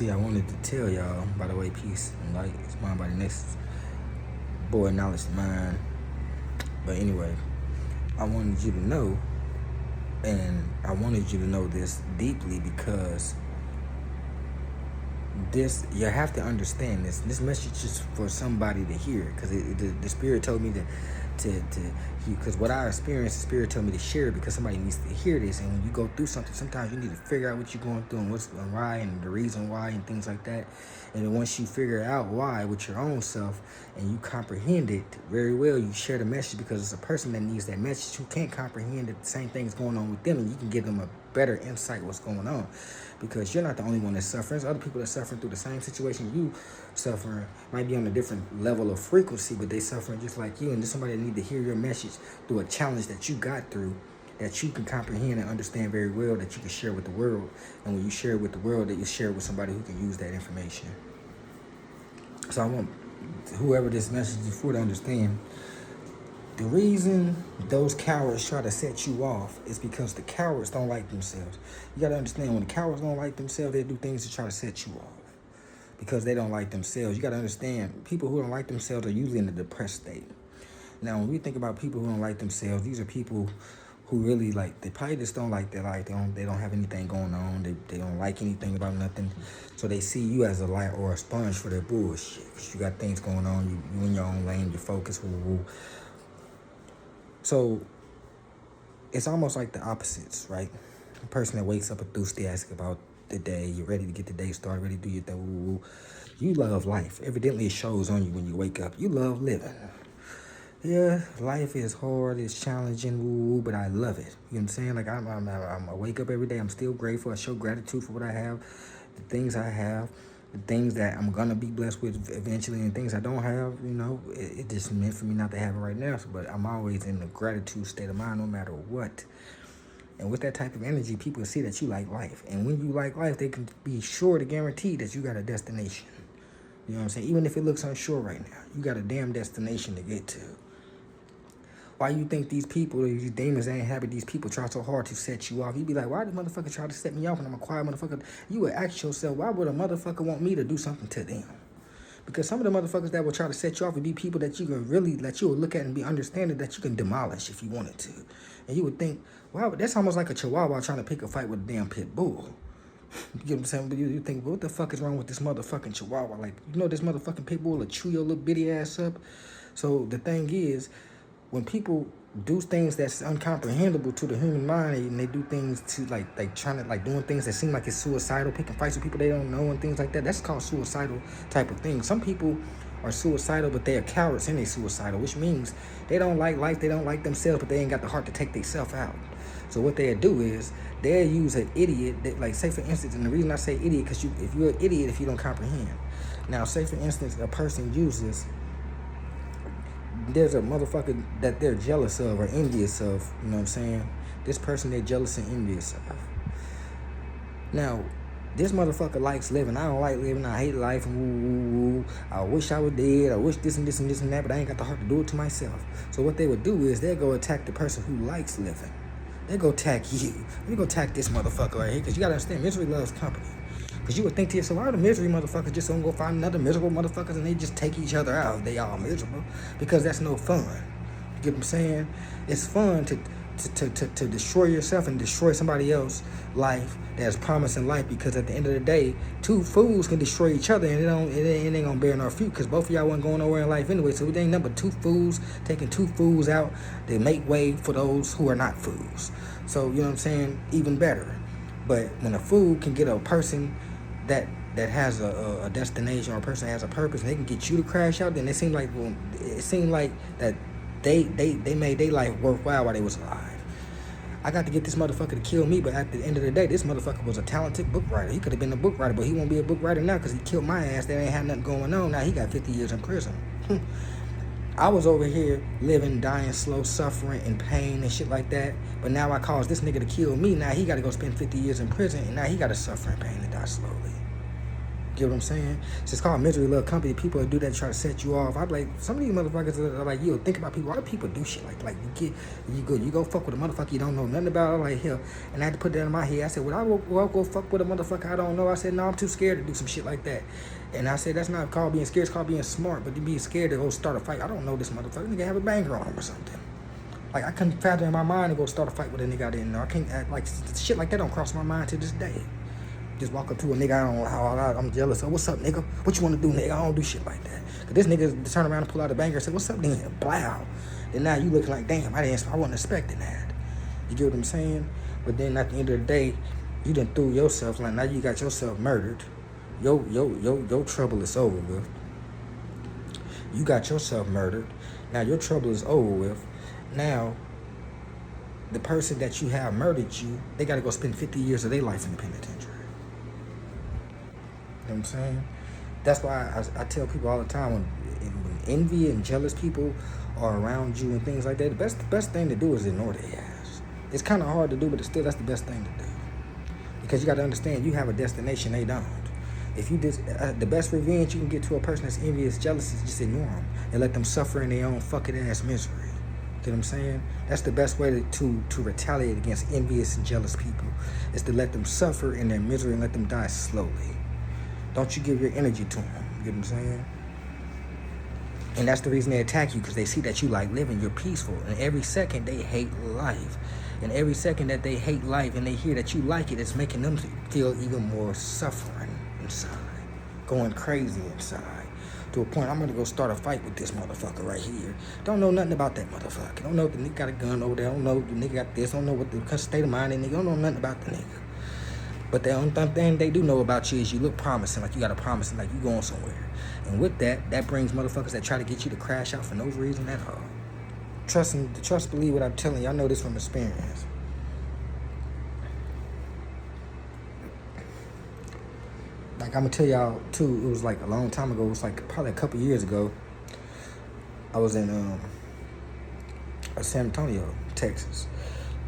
See, I wanted to tell y'all, by the way, peace and light is mine by the next boy, knowledge to mine. But anyway, I wanted you to know, and I wanted you to know this deeply because this, you have to understand this. This message is for somebody to hear, because the spirit told me because what I experienced, the spirit told me to share it because somebody needs to hear this. And when you go through something, sometimes you need to figure out what you're going through and what's and why and the reason why and things like that. And then once you figure out why with your own self and you comprehend it very well, you share the message, because it's a person that needs that message who can't comprehend that the same thing is going on with them, and you can give them a better insight what's going on, because you're not the only one that's suffering. There's other people that's suffering through the same situation you suffering, might be on a different level of frequency, but they suffering just like you. And there's somebody that need to hear your message through a challenge that you got through, that you can comprehend and understand very well, that you can share with the world. And when you share it with the world, that you share it with somebody who can use that information. So I want whoever this message is for to understand, the reason those cowards try to set you off is because the cowards don't like themselves. You got to understand, when the cowards don't like themselves, they do things to try to set you off because they don't like themselves. You got to understand, people who don't like themselves are usually in a depressed state. Now, when we think about people who don't like themselves, these are people who really they probably just don't like their life. They don't have anything going on. They don't like anything about nothing. So they see you as a light or a sponge for their bullshit. Because you got things going on. You in your own lane. You're focused. Woo, woo. So it's almost like the opposites, right? A person that wakes up enthusiastic about the day, you're ready to get the day started, ready to do your thing. Woo, woo. You love life. Evidently, it shows on you when you wake up. You love living. Yeah, life is hard, it's challenging, woo, but I love it. You know what I'm saying? Like, I wake up every day, I'm still grateful. I show gratitude for what I have, the things I have, the things that I'm gonna be blessed with eventually, and things I don't have, it just meant for me not to have it right now. But I'm always in the gratitude state of mind no matter what. And with that type of energy, people see that you like life. And when you like life, they can be sure to guarantee that you got a destination. You know what I'm saying? Even if it looks unsure right now, you got a damn destination to get to. Why you think these people, these demons that inhabit these people, try so hard to set you off? You be like, why did motherfucker try to set me off when I'm a quiet motherfucker? You would ask yourself, why would a motherfucker want me to do something to them? Because some of the motherfuckers that will try to set you off would be people that you can really, that you will look at and be understanding that you can demolish if you wanted to. And you would think, wow, that's almost like a chihuahua trying to pick a fight with a damn pit bull. You get what I'm saying? But you think, well, what the fuck is wrong with this motherfucking chihuahua? Like, this motherfucking pit bull will chew your little bitty ass up. So the thing is, when people do things that's incomprehensible to the human mind, and they do things to doing things that seem like it's suicidal, picking fights with people they don't know and things like that, that's called suicidal type of thing. Some people are suicidal, but they are cowards and they suicidal, which means they don't like life, they don't like themselves, but they ain't got the heart to take themselves out. So what they'll do is they'll use an idiot, say for instance, and the reason I say idiot, because if you're an idiot if you don't comprehend. Now, say for instance, a person uses, there's a motherfucker that they're jealous of or envious of, you know what I'm saying? This person they're jealous and envious of. Now, this motherfucker likes living. I don't like living. I hate life. Woo, woo, woo. I wish I was dead. I wish this and this and this and that, but I ain't got the heart to do it to myself. So what they would do is they'll go attack the person who likes living. They go attack you. They go attack this motherfucker right here, because you gotta understand, misery loves company. Because you would think to yourself, why are the misery motherfuckers just gonna go find another miserable motherfuckers and they just take each other out? They all miserable. Because that's no fun. You get what I'm saying? It's fun to destroy yourself and destroy somebody else's life that's promising life, because at the end of the day, two fools can destroy each other and it ain't gonna bear no fruit, because both of y'all wasn't going nowhere in life anyway. So it ain't nothing but two fools taking two fools out. They make way for those who are not fools. So, you know what I'm saying? Even better. But when a fool can get a person that has a destination, or a person that has a purpose, and they can get you to crash out, then it seemed like that they made their life worthwhile while they was alive. I got to get this motherfucker to kill me, but at the end of the day, this motherfucker was a talented book writer. He could have been a book writer, but he won't be a book writer now because he killed my ass. That ain't had nothing going on. Now he got 50 years in prison. I was over here living, dying, slow, suffering, and pain and shit like that. But now I caused this nigga to kill me. Now he got to go spend 50 years in prison, and now he got to suffer in pain and die slowly. Get what I'm saying? It's called misery love company. People that do that try to set you off. I'm like, some of these motherfuckers are like, yo, think about people. Why do people do shit like you go fuck with a motherfucker you don't know nothing about? I'm like, hell. And I had to put that in my head. I said, well, I go fuck with a motherfucker I don't know. I said, no, I'm too scared to do some shit like that. And I said, that's not called being scared. It's called being smart. But to be scared to go start a fight, I don't know this motherfucker. Nigga have a banger on him or something. Like, I couldn't fathom in my mind to go start a fight with a nigga I didn't know. I can't act like shit like that don't cross my mind to this day. Just walk up to a nigga, I don't know how I'm jealous of. What's up, nigga? What you want to do, nigga? I don't do shit like that. Cause this nigga turn around and pull out a banger and say, what's up, nigga? Blow. And now you looking like, damn, I wasn't expecting that. You get what I'm saying? But then at the end of the day, you done threw yourself, like now you got yourself murdered. Your trouble is over with. You got yourself murdered. Now your trouble is over with. Now, the person that you have murdered you, they got to go spend 50 years of their life in the penitentiary. You know what I'm saying? That's why I tell people all the time, when envy and jealous people are around you and things like that, the best thing to do is ignore their ass. It's kind of hard to do, but still that's the best thing to do. Because you got to understand, you have a destination, they don't. If you just, the best revenge you can get to a person that's envious, jealous, is just ignore them and let them suffer in their own fucking ass misery. You know what I'm saying? That's the best way to retaliate against envious and jealous people, is to let them suffer in their misery and let them die slowly. Don't you give your energy to them. You know what I'm saying? And that's the reason they attack you, because they see that you like living, you're peaceful. And every second they hate life. And every second that they hate life and they hear that you like it, it's making them feel even more suffering inside, going crazy inside. To a point, I'm gonna go start a fight with this motherfucker right here. Don't know nothing about that motherfucker. Don't know if the nigga got a gun over there. Don't know if the nigga got this. Don't know what the state of mind of the nigga. Don't know nothing about the nigga. But the only thing they do know about you is you look promising, like you got a promising, like you going somewhere. And with that brings motherfuckers that try to get you to crash out for no reason at all. Trust, believe what I'm telling you. I know this from experience. Like, I'm gonna tell y'all too, it was like a long time ago. It was like probably a couple years ago. I was in San Antonio, Texas,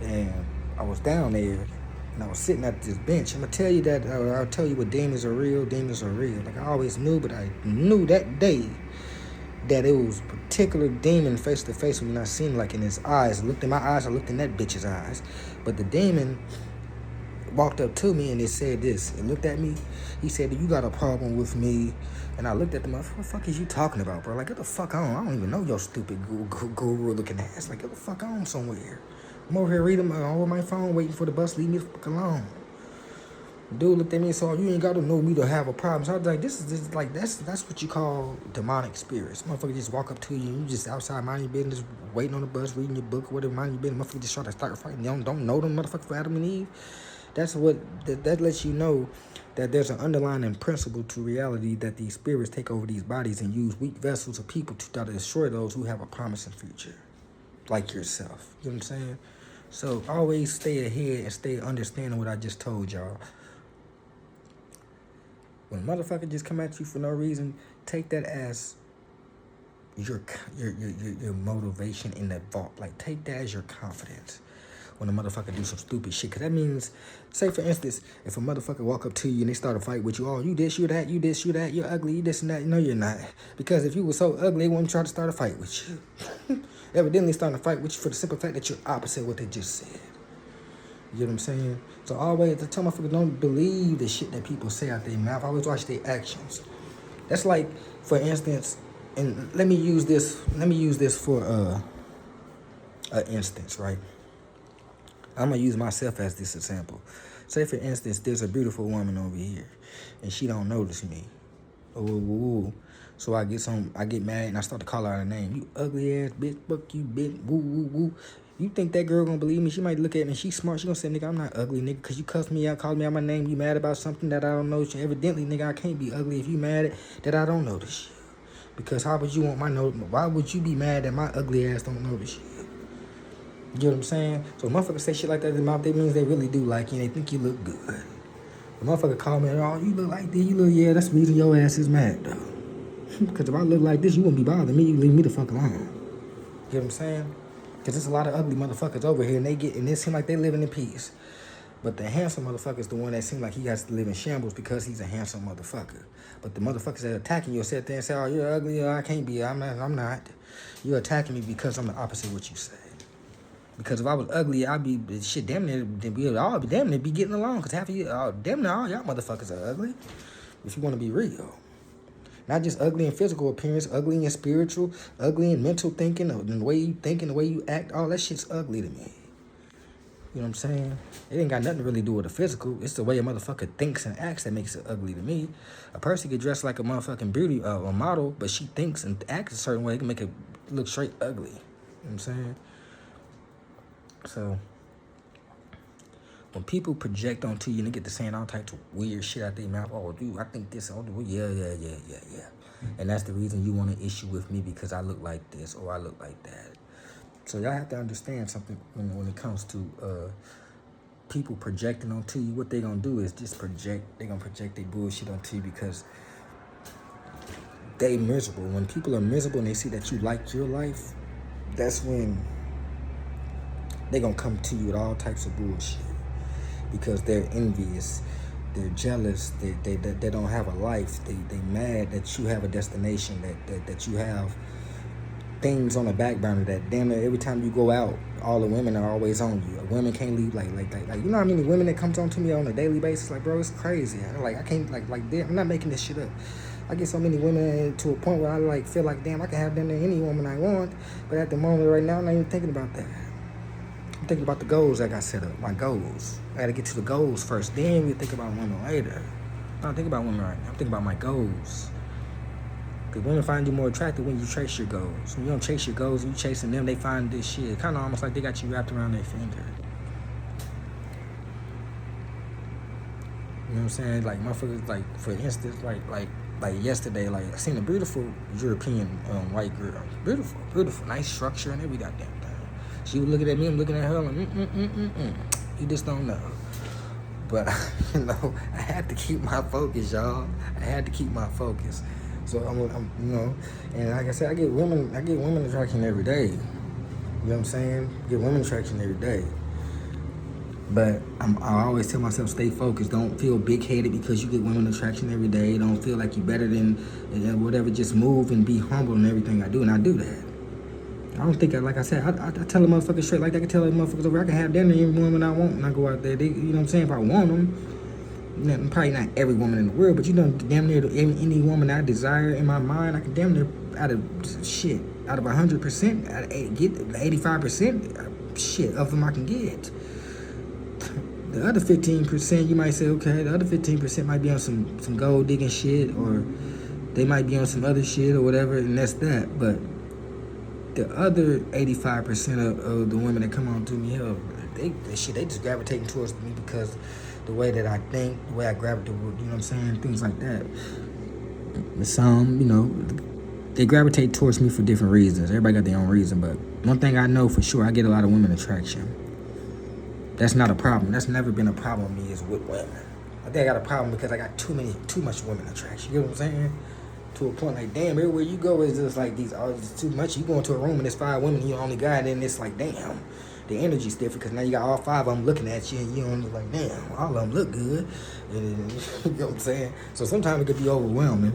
and I was down there, and I was sitting at this bench. I'm gonna tell you that I'll tell you what demons are real. Demons are real. Like I always knew, but I knew that day that it was a particular demon face to face when I seen, like in his eyes. I looked in my eyes. I looked in that bitch's eyes, but the demon walked up to me and it said this. It looked at me. He said, "You got a problem with me?" And I looked at the motherfucker. What the fuck is you talking about, bro? Like, get the fuck on. I don't even know your stupid guru looking ass. Like, get the fuck on somewhere. I'm over here reading over my phone, waiting for the bus. Leave me the fuck alone. Dude looked at me and said, "You ain't got to know me to have a problem." So I was like, this is like, that's what you call demonic spirits. Motherfucker just walk up to you, you just outside minding your business, waiting on the bus, reading your book, or whatever, minding your business. Motherfucker just try to start fighting. You don't know them motherfuckers for Adam and Eve. That's what that lets you know, that there's an underlying principle to reality, that these spirits take over these bodies and use weak vessels of people to try to destroy those who have a promising future, like yourself. You know what I'm saying? So always stay ahead and stay understanding what I just told y'all. When a motherfucker just come at you for no reason, take that as your motivation in that vault. Like, take that as your confidence when a motherfucker do some stupid shit. Because that means, say for instance, if a motherfucker walk up to you and they start a fight with you, "Oh, you this, you that, you this, you that, you're ugly, you this and that." No, you're not. Because if you were so ugly, they wouldn't try to start a fight with you. Evidently starting a fight with you for the simple fact that you're opposite of what they just said. You know what I'm saying? So always, I tell motherfuckers, don't believe the shit that people say out their mouth. Always watch their actions. That's like, for instance, and let me use this for an instance, right? I'm gonna use myself as this example. Say for instance, there's a beautiful woman over here, and she don't notice me. Ooh. So I get mad and I start to call her a name. "You ugly ass bitch, fuck you, bitch, woo woo woo." You think that girl gonna believe me? She might look at me. She's smart. She gonna say, "Nigga, I'm not ugly, nigga, because you cussed me out, called me out my name. You mad about something that I don't know. Evidently, nigga, I can't be ugly if you mad that I don't notice you. Because how would you want my note? Why would you be mad that my ugly ass don't notice you?" You know what I'm saying? So motherfuckers say shit like that in their mouth, that means they really do like you and they think you look good. The motherfucker call me, "Oh, you look like this, yeah, that's the reason your ass is mad, though." Because if I look like this, you wouldn't be bothering me, you leave me the fuck alone. You know what I'm saying? Because there's a lot of ugly motherfuckers over here, and it seems like they living in peace. But the handsome motherfucker is the one that seems like he has to live in shambles because he's a handsome motherfucker. But the motherfuckers that are attacking you will sit there and say, oh, you're ugly, I can't be, I'm not. You're attacking me because I'm the opposite of what you say. Because if I was ugly, I'd be, shit, damn near, we'd all be damn near be getting along. Because half of you, damn near all y'all motherfuckers are ugly. If you want to be real. Not just ugly in physical appearance, ugly in spiritual, ugly in mental thinking, the way you think and the way you act, all that shit's ugly to me. You know what I'm saying? It ain't got nothing to really do with the physical. It's the way a motherfucker thinks and acts that makes it ugly to me. A person get dressed like a motherfucking beauty, a model, but she thinks and acts a certain way, it can make it look straight ugly. You know what I'm saying? So, when people project onto you and they get to saying all types of weird shit out their mouth, oh, dude, I think this, oh, yeah. And that's the reason you want an issue with me because I look like this or I look like that. So y'all have to understand something when it comes to people projecting onto you. What they gonna do is just project. They gonna project their bullshit onto you because they miserable. When people are miserable and they see that you like your life, that's when they gonna come to you with all types of bullshit because they're envious, they're jealous, they don't have a life, they mad that you have a destination, that you have things on the back burner that damn near every time you go out, all the women are always on you. Women can't leave like you know how many women that comes on to me on a daily basis? Like, bro, it's crazy. I can't like damn, I'm not making this shit up. I get so many women to a point where I feel like damn, I can have damn near any woman I want, but at the moment right now I'm not even thinking about that. I'm thinking about the goals I got set up, my goals. I gotta get to the goals first, then we think about women later. I don't think about women right now. I'm thinking about my goals. Because women find you more attractive when you chase your goals. When you don't chase your goals, you chasing them, they find this shit. Kind of almost like they got you wrapped around their finger. You know what I'm saying? Like, motherfuckers, like, for instance, like yesterday, like, I seen a beautiful European white girl. Beautiful, nice structure and every goddamn thing. She was looking at me, I'm looking at her, like, You just don't know. But, I had to keep my focus, y'all. I had to keep my focus. So I'm and like I said, I get women attraction every day. You know what I'm saying? Get women attraction every day. But I always tell myself, stay focused. Don't feel big-headed because you get women attraction every day. Don't feel like you're better than whatever. Just move and be humble in everything I do, and I do that. I don't think, like I said, I tell a motherfucker straight, like I can tell a motherfuckers over, I can have them any woman I want when I go out there. They, you know what I'm saying? If I want them, probably not every woman in the world, but damn near any woman I desire in my mind, I can damn near out of 100%, get 85% shit of them I can get. The other 15%, you might say, okay, the other 15% might be on some gold digging shit, or they might be on some other shit or whatever, and that's that. But the other 85% of the women that come on to me, hell, they just gravitating towards me because the way that I think, the way I gravitate, you know what I'm saying, things like that. Some, they gravitate towards me for different reasons. Everybody got their own reason, but one thing I know for sure, I get a lot of women attraction. That's not a problem. That's never been a problem with me is with women. I think I got a problem because I got too much women attraction. You know what I'm saying? To a point like, damn, everywhere you go is just like these, oh, it's too much. You go into a room and there's 5 women, you're the only guy, and then it's like, damn, the energy's different because now you got all 5 of them looking at you, and you only like, damn, all of them look good. And, you know what I'm saying? So sometimes it could be overwhelming,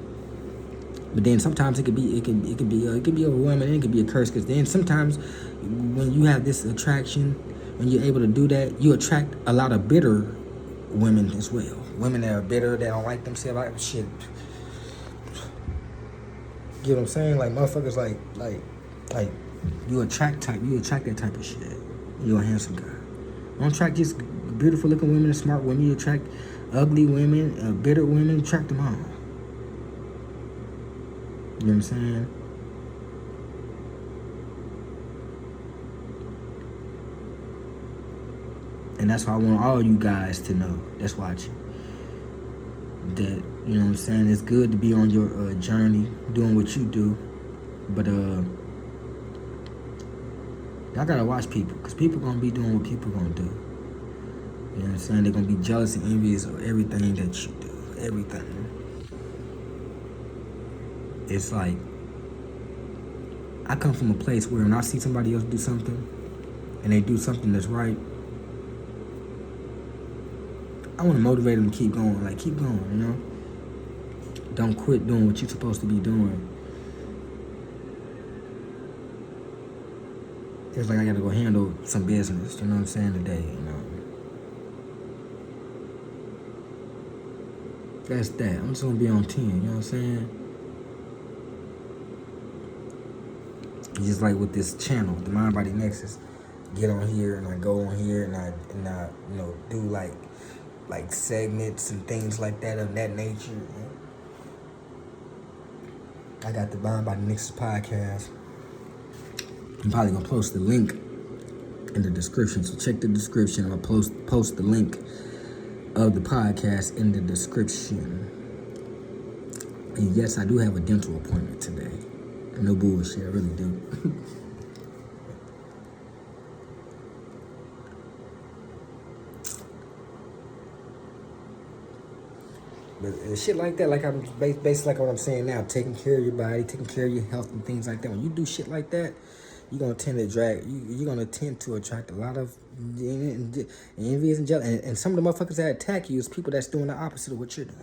but then sometimes it could be overwhelming, and it could be a curse because then sometimes when you have this attraction, when you're able to do that, you attract a lot of bitter women as well. Women that are bitter, that don't like themselves, like shit. You know what I'm saying? Like motherfuckers like you attract that type of shit. You're a handsome guy. You don't attract just beautiful looking women and smart women. You attract ugly women, bitter women, attract them all. You know what I'm saying? And that's why I want all you guys to know that's watching that, you know what I'm saying, it's good to be on your journey, doing what you do, but y'all gotta watch people, because people gonna be doing what people gonna do. You know what I'm saying? They're gonna be jealous and envious of everything that you do, everything. It's like, I come from a place where when I see somebody else do something, and they do something that's right, I want to motivate them to keep going. Like, keep going, you know? Don't quit doing what you're supposed to be doing. It's like I got to go handle some business, you know what I'm saying, today, you know? That's that. I'm just going to be on 10, you know what I'm saying? Just like with this channel, the Mind Body Nexus. Get on here and I go on here and I you know, do like segments and things like that of that nature. I got the Mind Body Nexus podcast. I'm probably gonna post the link in the description. So check the description. I'm gonna post the link of the podcast in the description. And yes, I do have a dental appointment today. No bullshit, I really do. But shit like that, like I'm basically like what I'm saying now, taking care of your body, taking care of your health and things like that. When you do shit like that, you're gonna tend to attract a lot of envious and jealous. And some of the motherfuckers that attack you is people that's doing the opposite of what you're doing.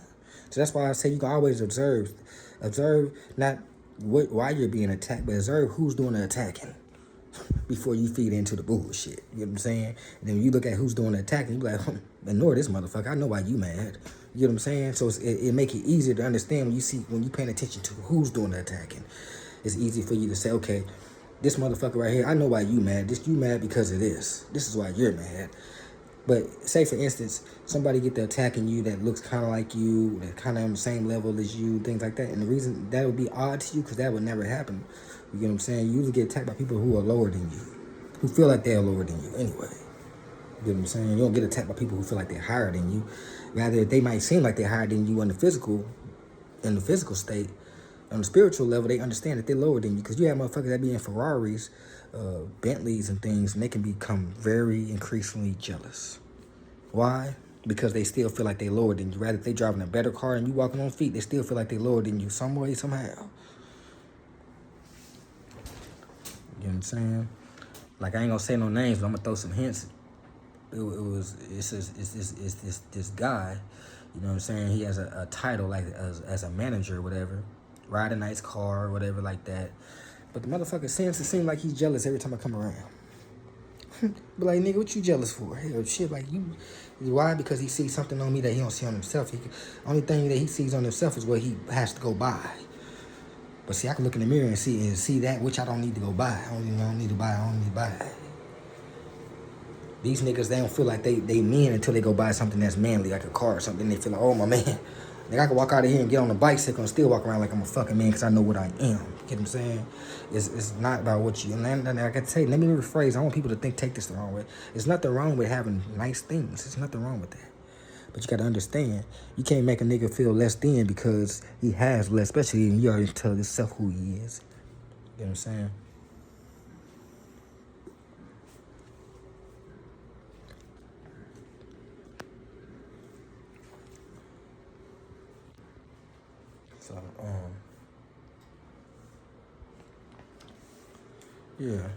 So that's why I say you can always observe not why you're being attacked, but observe who's doing the attacking before you feed into the bullshit. You know what I'm saying? And then when you look at who's doing the attacking, you be like, ignore this motherfucker. I know why you mad. You know what I'm saying? So it make it easier to understand when you paying attention to who's doing the attacking. It's easy for you to say, okay, this motherfucker right here, I know why you mad. You mad because of this. This is why you're mad. But say, for instance, somebody get to attacking you that looks kind of like you, that kind of on the same level as you, things like that. And the reason that would be odd to you, because that would never happen. You get what I'm saying? You usually get attacked by people who are lower than you, who feel like they're lower than you anyway. You know what I'm saying? You don't get attacked by people who feel like they're higher than you. Rather, they might seem like they're higher than you in the physical state. On the spiritual level, they understand that they're lower than you. Because you have motherfuckers that be in Ferraris, Bentleys and things, and they can become very increasingly jealous. Why? Because they still feel like they're lower than you. Rather, if they driving a better car and you walking on feet, they still feel like they're lower than you some way, somehow. You know what I'm saying? Like, I ain't gonna say no names, but I'm gonna throw some hints. It's this guy, you know what I'm saying? He has a title like as a manager or whatever, ride a nice car or whatever like that. But the motherfucker seems like he's jealous every time I come around. But like, nigga, what you jealous for? Hell, shit, like you. Why? Because he sees something on me that he don't see on himself. Only thing that he sees on himself is what he has to go buy. But see, I can look in the mirror and see that which I don't need to go buy. I don't need to buy. These niggas, they don't feel like they men until they go buy something that's manly, like a car or something. They feel like, oh, my man. Like, I can walk out of here and get on a bicycle and still walk around like I'm a fucking man because I know what I am. You get what I'm saying? It's not about what you... And like I say, let me rephrase. I want people to take this the wrong way. There's nothing wrong with having nice things. There's nothing wrong with that. But you got to understand, you can't make a nigga feel less than because he has less, especially when you already tell yourself who he is. You know what I'm saying? So, yeah.